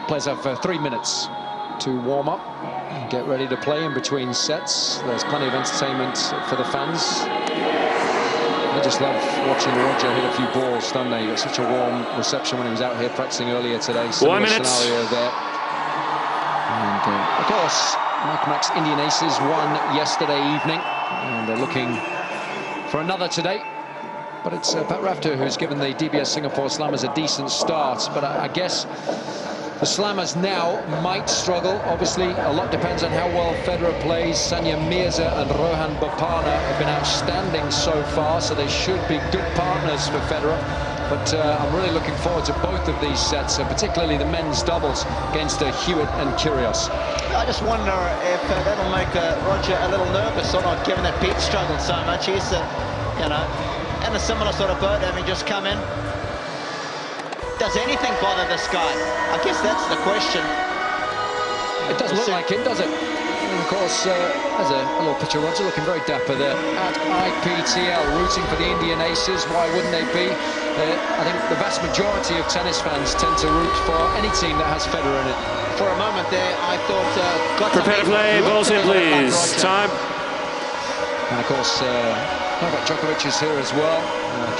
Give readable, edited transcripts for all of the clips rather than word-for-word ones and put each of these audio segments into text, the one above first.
Players have 3 minutes to warm up and get ready to play in between sets. There's plenty of entertainment for the fans. I just love watching Roger hit a few balls, don't they? He got such a warm reception when he was out here practicing earlier today. 1 minute. Scenario there. And of course, Max Indian Aces won yesterday evening, and they're looking for another today. But it's Pat Rafter who's given the DBS Singapore Slammers a decent start. But I guess the Slammers now might struggle. Obviously, a lot depends on how well Federer plays. Sania, Mirza and Rohan Bopana have been outstanding so far, so they should be good partners for Federer. But I'm really looking forward to both of these sets, particularly the men's doubles against Hewitt and Kyrgios. I just wonder if that'll make Roger a little nervous or not, given that Pete struggled so much. He's, you know, in a similar sort of boat, having just come in. Does anything bother this guy? I guess that's the question. It doesn't look like it, does it? And of course, there's a little picture of Roger looking very dapper there at IPTL, rooting for the Indian Aces. Why wouldn't they be? I think the vast majority of tennis fans tend to root for any team that has Federer in it. For a moment there, I thought... Prepare to play, balls in please. Time. And of course, Novak Djokovic is here as well.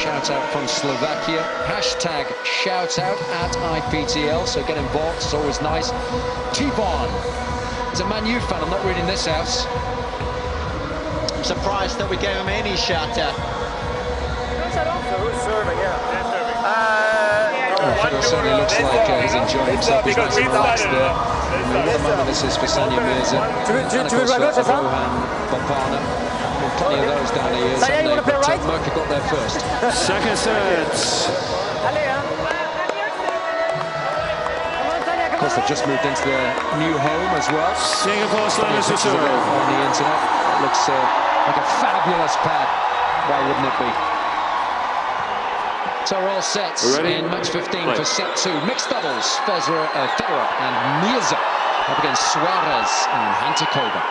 Shout out from Slovakia. Hashtag shout out at IPTL, so get involved, it's always nice. T-Bond is a Man U fan, I'm not reading this out. I'm surprised that we gave him any shout out. Who's serving? Federer certainly looks like he's enjoying himself. He's nice and relaxed there. What a moment this is for Sania Mirza. And of course, Rohan Bopana. Plenty of those down the years. Sania, you want to play right? Merker got there first. Second set. Of course, they've just moved into their new home as well. Singapore Slammers to serve. On the internet. It looks like a fabulous pad. Why wouldn't it be? So we're all sets in match 15 for set 2. Mixed doubles, Federer and Mirza up against Suarez and Hantikova.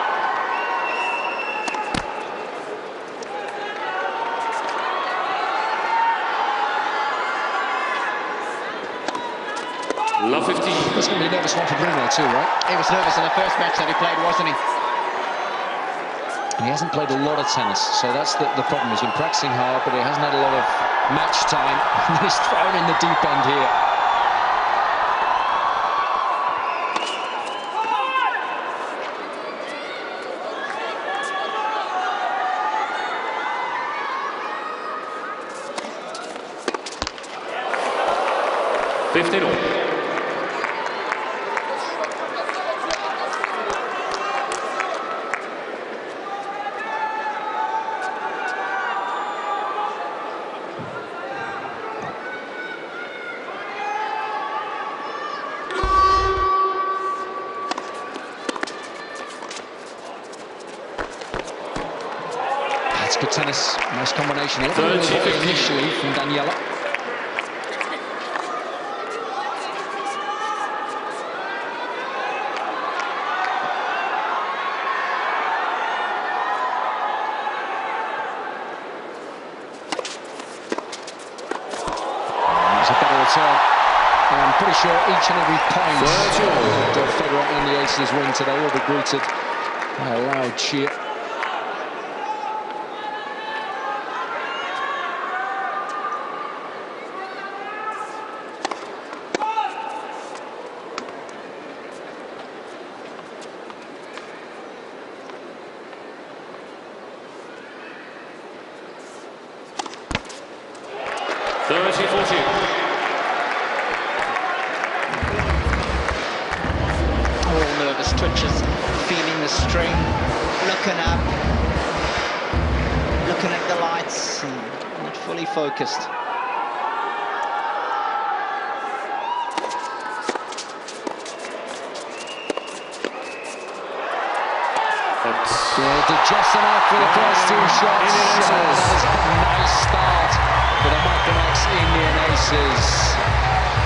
Love 15. That's going to be a nervous one for Bruno too, right? He was nervous in the first match that he played, wasn't he? And he hasn't played a lot of tennis, so that's the problem. He's been practicing hard, but he hasn't had a lot of match time. And he's thrown in the deep end here. That's good tennis, nice combination. Initially from Daniela. It's a better return. I'm pretty sure each and every point that Federer and the Aces win today will be greeted by a loud cheer. All nervous twitches, feeling the strain, looking up, looking at the lights, and not fully focused. Yeah, did just enough for the first 2 shots. That was a nice start for the Max Indian Aces.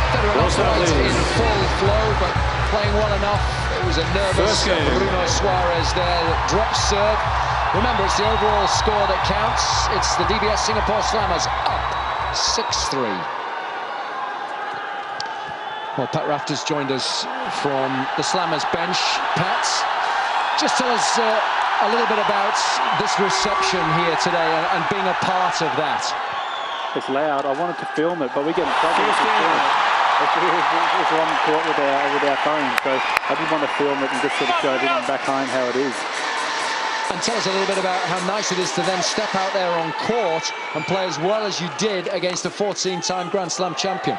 Federer not quite in full flow, but playing well enough. It was a nervous Bruno Suarez there that dropped serve. Remember, it's the overall score that counts. It's the DBS Singapore Slammers up 6-3. Well, Pat Rafter's joined us from the Slammers bench. Pat, just tell us a little bit about this reception here today and being a part of that. It's loud. I wanted to film it, but we get in trouble with film it. It's on court with our phone, so I didn't want to film it and just sort of show everyone back home how it is. And tell us a little bit about how nice it is to then step out there on court and play as well as you did against a 14-time Grand Slam champion.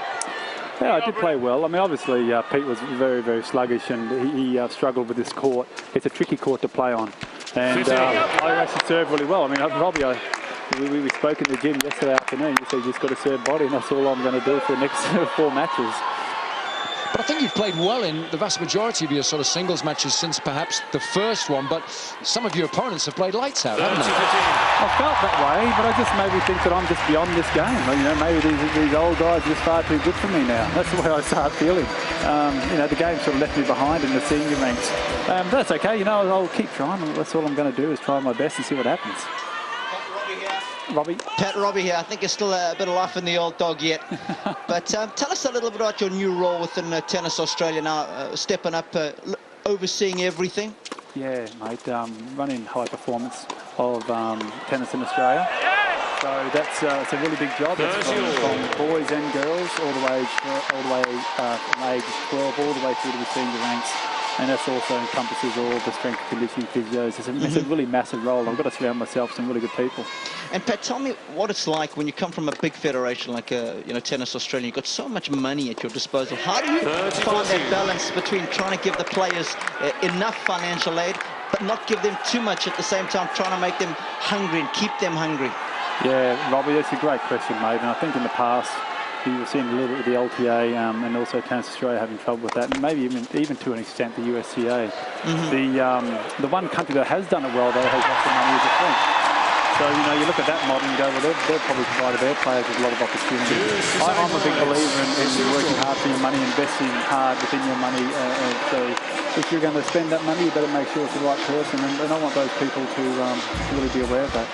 Yeah, I did play well. I mean, obviously, Pete was very, very sluggish, and he struggled with this court. It's a tricky court to play on. And I actually served really well. I mean, Robbie, we spoke in the gym yesterday afternoon. You said you just got to serve body, and that's all I'm going to do for the next 4 matches. But I think you've played well in the vast majority of your sort of singles matches since perhaps the first one, but some of your opponents have played lights out, haven't they? I felt that way, but I just maybe think that I'm just beyond this game. You know, maybe these old guys are just far too good for me now. That's the way I start feeling. You know, the game sort of left me behind in the senior ranks. But that's okay, you know, I'll keep trying. That's all I'm going to do is try my best and see what happens. Robbie? Pat Robbie here. I think you're still a bit of life in the old dog yet. But tell us a little bit about your new role within Tennis Australia now, stepping up, overseeing everything. Yeah, mate, running high performance of tennis in Australia. So that's it's a really big job. It's from boys and girls all the way from age 12 all the way through to the senior ranks. And that also encompasses all the strength and conditioning physios. It's a really massive role. I've got to surround myself with some really good people. And Pat, tell me what it's like when you come from a big federation like Tennis Australia. You've got so much money at your disposal. How do you find that balance between trying to give the players enough financial aid, but not give them too much at the same time, trying to make them hungry and keep them hungry? Yeah, Robbie, that's a great question, mate. And I think in the past, you were seeing a little bit of the LTA and also Tennis Australia having trouble with that, and maybe even to an extent the USCA. The one country that has done it well, though, has lots of money is the French. So, you know, you look at that model and go, well, they've probably provided their players with a lot of opportunities. I'm a big believer in working hard for your money, investing hard within your money. So if you're going to spend that money, you better make sure it's the right person, and I want those people to really be aware of that.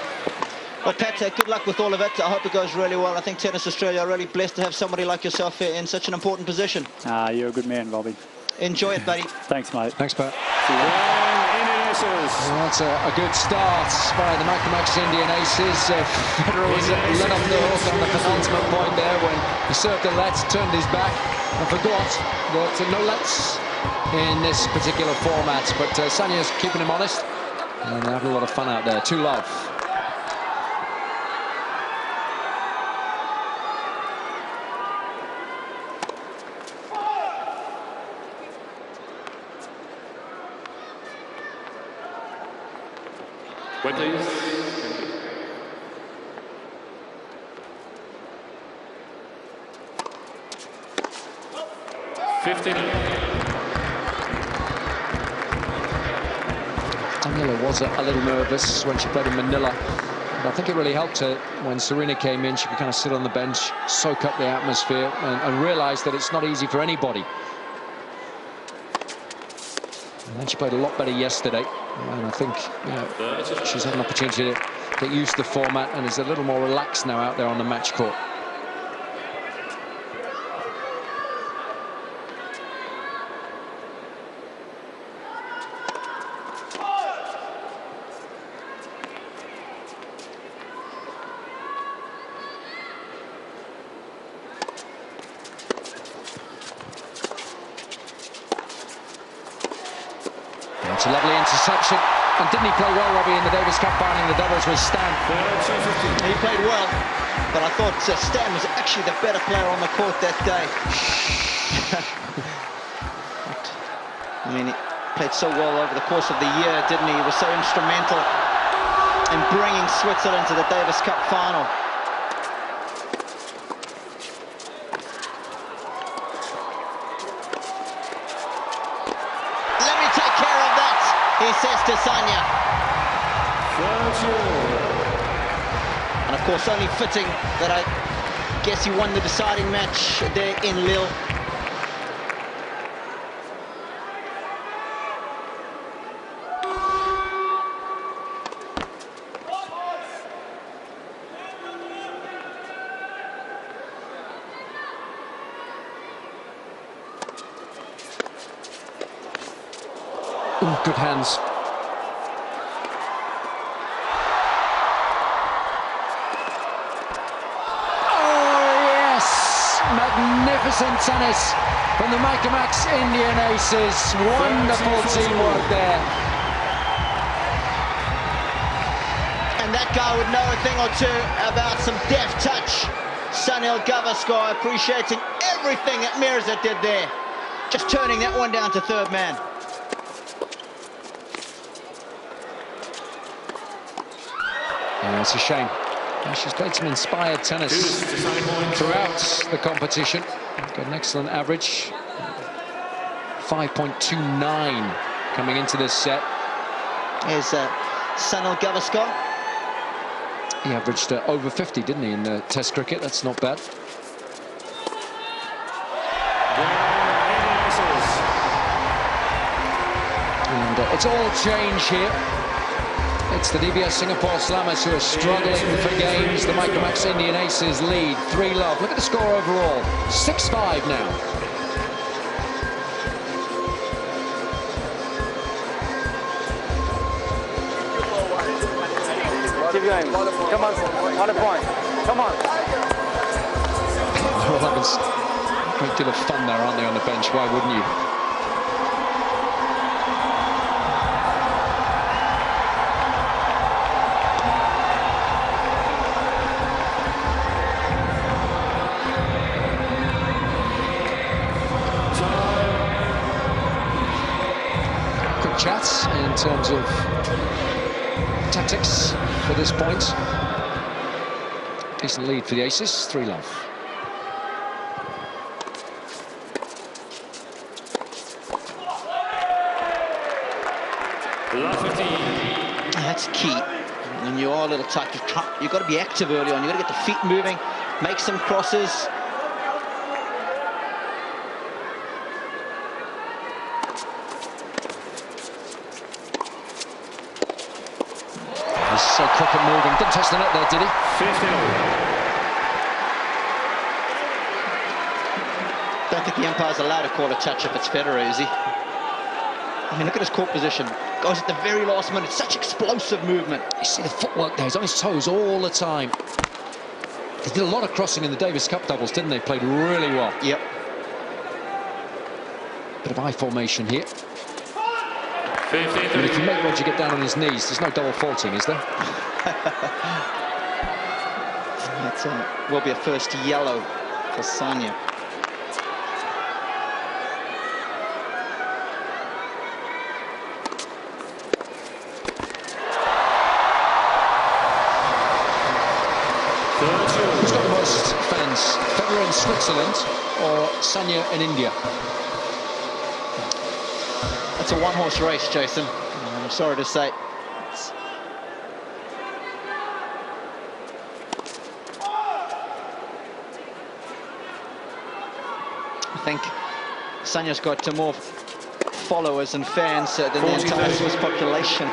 Well, Pat, good luck with all of it. I hope it goes really well. I think Tennis Australia are really blessed to have somebody like yourself in such an important position. You're a good man, Robbie. Enjoy it, buddy. Thanks, mate. Thanks, Pat. Well, that's a good start by the Max Indian Aces. Federer was let off the hook on the penultimate point there when he served a let, turned his back, and forgot that no lets in this particular format. But Sania's keeping him honest, and they're having a lot of fun out there. 2-love. Wait, please. Daniela was a little nervous when she played in Manila, but I think it really helped her when Serena came in. She could kind of sit on the bench, soak up the atmosphere, and realise that it's not easy for anybody. And then she played a lot better yesterday, and I think she's had an opportunity to get used to the format and is a little more relaxed now out there on the match court. It's a lovely interception. And didn't he play well, Robbie, in the Davis Cup final in the doubles with Stan? He played well, but I thought Stan was actually the better player on the court that day. I mean, he played so well over the course of the year, didn't he? He was so instrumental in bringing Switzerland to the Davis Cup final. He says to Sania. And of course, only fitting that I guess he won the deciding match there in Lille. Good hands. Magnificent tennis from the Max Indian Aces. Wonderful teamwork there. And that guy would know a thing or two about some deft touch. Sania appreciating everything that Mirza did there. Just turning that one down to third man. Yeah, it's a shame. She's played some inspired tennis throughout the competition. Got an excellent average. 5.29 coming into this set. Here's Sania. He averaged over 50, didn't he, in the Test cricket? That's not bad. And it's all change here. It's the DBS Singapore Slammers who are struggling for games. The Max Indian Aces lead 3-love. Look at the score overall, 6-5 now. Keep going. Come on, 1 point. Come on. Well, that was a great deal of fun there, aren't they, on the bench? Why wouldn't you? Chats in terms of tactics for this point. Decent lead for the Aces, 3-love. That's key. When you are a little tight, you've got to be active early on. You've got to get the feet moving, make some crosses. So quick and moving. Didn't touch the net there, did he? 50. Don't think the umpire's allowed to call a touch if it's Federer, is he? I mean, look at his court position. Goes at the very last minute. Such explosive movement. You see the footwork there. He's on his toes all the time. They did a lot of crossing in the Davis Cup doubles, didn't they? Played really well. Yep. Bit of eye formation here. 53. I mean, if you make Roger get down on his knees, there's no double faulting, is there? That will be a first yellow for Sania. Who's got the most fans? Federer in Switzerland or Sania in India? It's a one-horse race, Jason. I'm sorry to say. I think Sania's got more followers and fans than the entire Swiss population.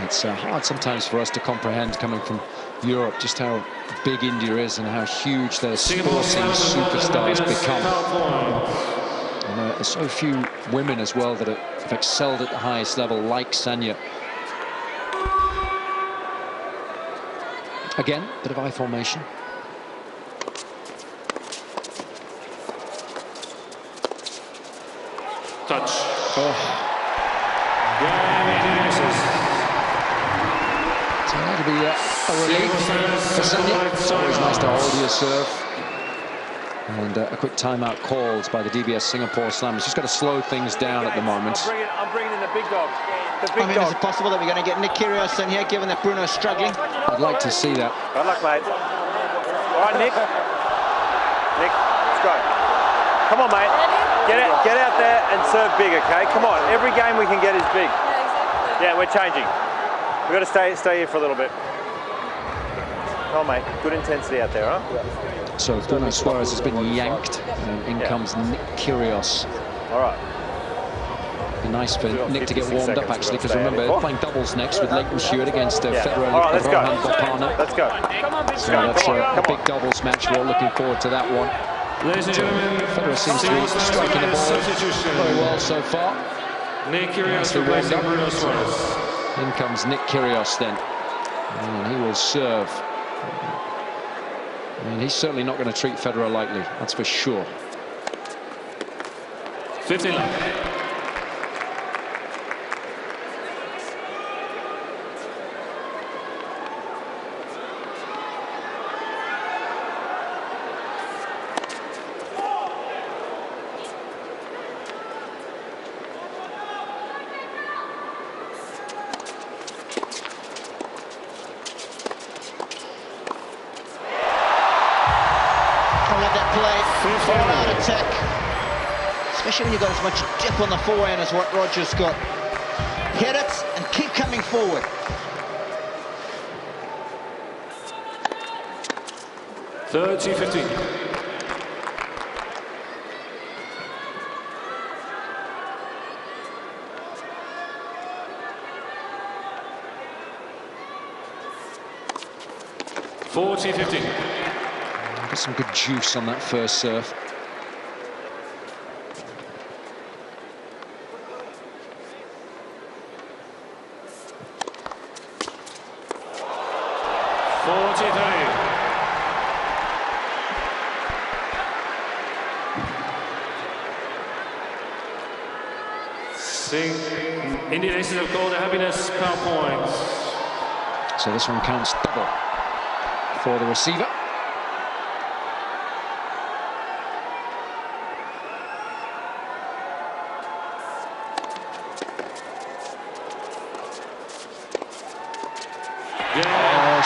It's hard sometimes for us to comprehend, coming from Europe, just how big India is and how huge their sporting superstars become. And there's so few women as well that have excelled at the highest level, like Sania. Again, bit of eye formation. Touch. Oh. So that'll be a relief for Sania. It's always nice to hold your serve. And a quick timeout called by the DBS Singapore Slammers. Just got to slow things down at the moment. I'm bringing in the big dog. The big Is it possible that we're going to get Nick Kyrgios in here, given that Bruno's struggling? I'd like to see that. Good luck, mate. All right, Nick. Nick, let's go. Come on, mate. Get out there and serve big, okay? Come on. Every game we can get is big. Yeah, we're changing. We've got to stay here for a little bit. Come on, mate. Good intensity out there, huh? So Bruno Suarez has been yanked, and in comes Nick Kyrgios. All right. Be nice for Nick to get warmed up, actually, because remember, they're playing doubles next with Leighton Stewart against Federer and Rohan Bopanna. Let's go. So that's a big doubles match. We're all looking forward to that one. Ladies and gentlemen, Federer seems to be striking the ball very well so far. Nick Kyrgios replacing Bruno Suarez. In comes Nick Kyrgios then. And he will serve. I mean, he's certainly not going to treat Federer lightly, that's for sure. 15 left. All-out attack, especially when you've got as much dip on the forehand as what Roger's got. Hit it and keep coming forward. Thirty 15. Got some good juice on that first serve. Indian aces have called a happiness power points. So this one counts double for the receiver.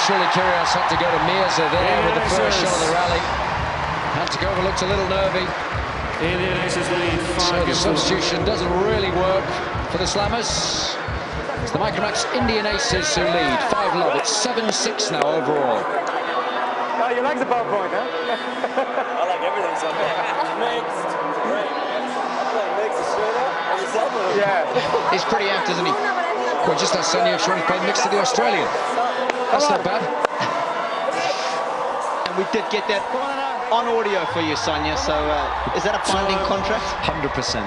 Surely Kyrgios had to go to Mirza there with the first shot of the rally. Had to go, but looked a little nervy. Indian aces lead 5. So the substitution doesn't really work for the Slammers. It's the Micromax Indian Aces who lead 5-love. It's 7-6 now overall. Oh, you like the ball point, huh? I like everything so mixed. Great. I play mixed straight up on the cell phone. Yeah. He's pretty apt, isn't he? Well, just as Sania trying to play mixed to the Australian. That's not bad. And we did get that on audio for you, Sania. So is that a binding contract? 100%.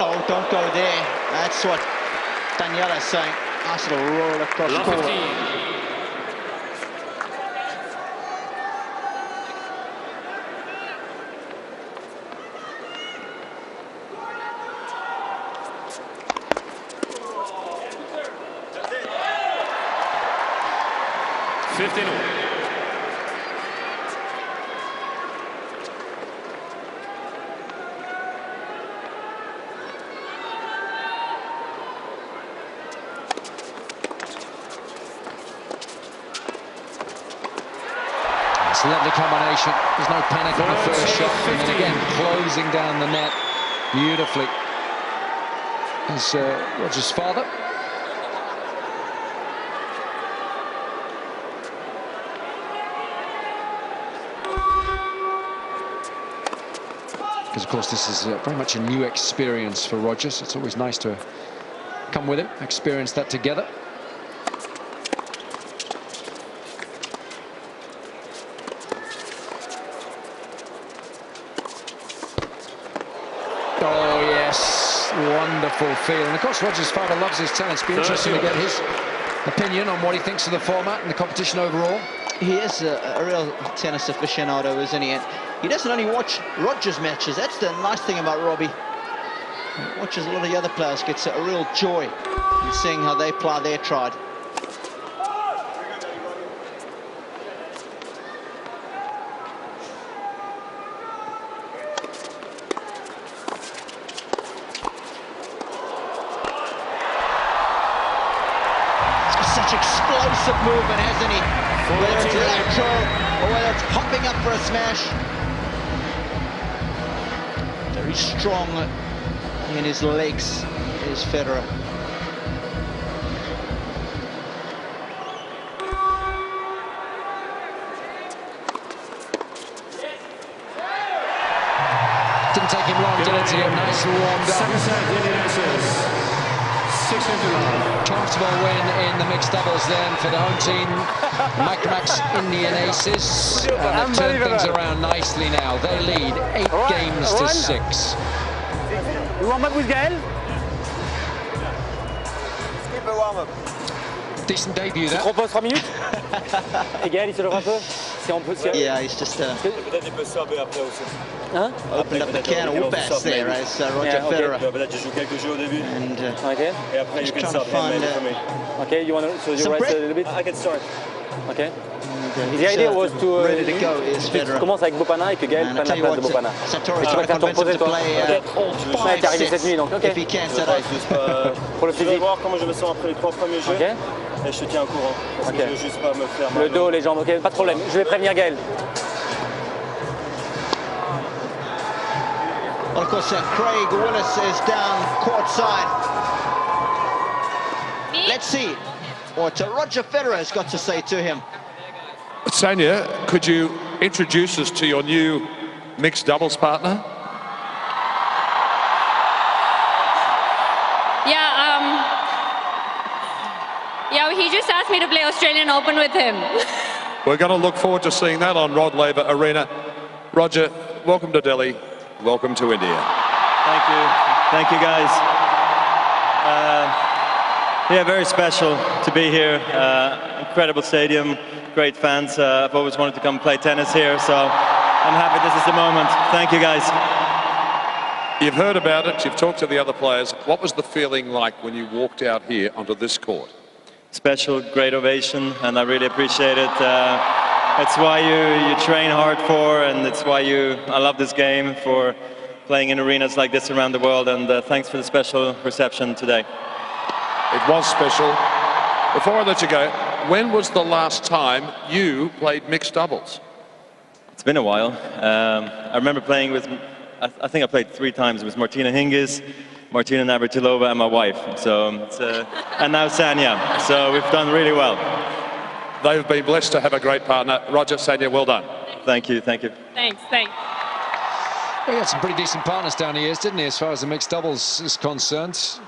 Oh, don't go there. That's what Daniela's saying. Nice little roll across the court. 15. It's a lovely combination. There's no panic on the first shot. And then again, closing down the net beautifully. Is Roger's father. Because, of course, this is very much a new experience for Roger. So it's always nice to come with him, experience that together. Oh, yes, wonderful feel. And, of course, Roger's father loves his tennis. Be interesting to get his opinion on what he thinks of the format and the competition overall. He is a real tennis aficionado, isn't he? And he doesn't only watch Roger's matches. That's the nice thing about Robbie. He watches a lot of the other players, gets a real joy in seeing how they ply their trade. Such explosive movement, hasn't he? Whether it's lateral or whether it's popping up for a smash. Very strong in his legs is Federer. Didn't take him long, did it, to get nice and warmed up. Second set, Indian Aces. 6-50 love. Comfortable win in the mixed doubles then for the home team. Max Indian Aces. And they've turned things around nicely now. They lead 8 games to 6. You warm up with Gael? Skip a warm up. Decent debut there. Propose 3 minutes. Et Gael, il se lève un peu. Si on peut. Yeah, he's just Peut-être il peut server après aussi. Hein? opened up the can of whoop-ass there, right? So Roger Federer. Peut-être je joue quelques jeux au début. And Okay. Et après, you just can trying to start find for me. Okay, you want to so you Some rest break? a little bit? I can start. Okay. he's, The idea was to ready to go is tu Federer. commences avec Bopana et que Gael And I prenne tell la you place de what, Bopana. Santoro is Tu trying vas to faire ton convince him to posé, toi. play Ouais, 5 t'es arrivé sets cette nuit, donc ok. if he can Je today. vais juste pas... Pour le Je vais physique. voir comment je me sens après les 3 premiers jeux. Ok. Et je te tiens au courant. Parce que Ok. je veux juste pas me faire mal. Le dos, les jambes, ok, pas de problème. Je vais prévenir Gael. Well, of course, Craig Willis is down courtside. Let's see what Roger Federer has got to say to him. Sania, could you introduce us to your new mixed doubles partner? Yeah, he just asked me to play Australian Open with him. We're going to look forward to seeing that on Rod Laver Arena. Roger, welcome to Delhi. Welcome to India. Thank you. Thank you, guys. Yeah, very special to be here. Incredible stadium, great fans. I've always wanted to come play tennis here, so I'm happy this is the moment. Thank you, guys. You've heard about it, you've talked to the other players. What was the feeling like when you walked out here onto this court? Special, great ovation, and I really appreciate it. It's why you train hard for, and it's why I love this game, for playing in arenas like this around the world, and thanks for the special reception today. It was special. Before I let you go, when was the last time you played mixed doubles? It's been a while. I remember playing with, I think I played 3 times with Martina Hingis, Martina Navratilova, and my wife. So, and now Sania. So we've done really well. They've been blessed to have a great partner. Roger, Sania, well done. Thank you, thank you. Thanks. Well, he had some pretty decent partners down the years, didn't he, as far as the mixed doubles is concerned.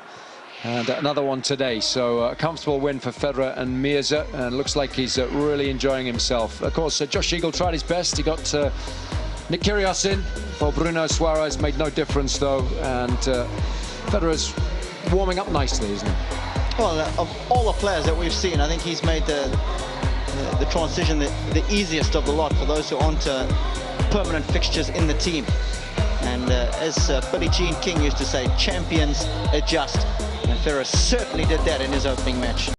And another one today, so a comfortable win for Federer and Mirza, and looks like he's really enjoying himself. Of course, Josh Eagle tried his best. He got Nick Kyrgios in for Bruno Suarez, made no difference though, and Federer's warming up nicely, isn't he? Well, of all the players that we've seen, I think he's made the transition the easiest of the lot for those who aren't permanent fixtures in the team. And as Billie Jean King used to say, champions adjust. And Federer certainly did that in his opening match.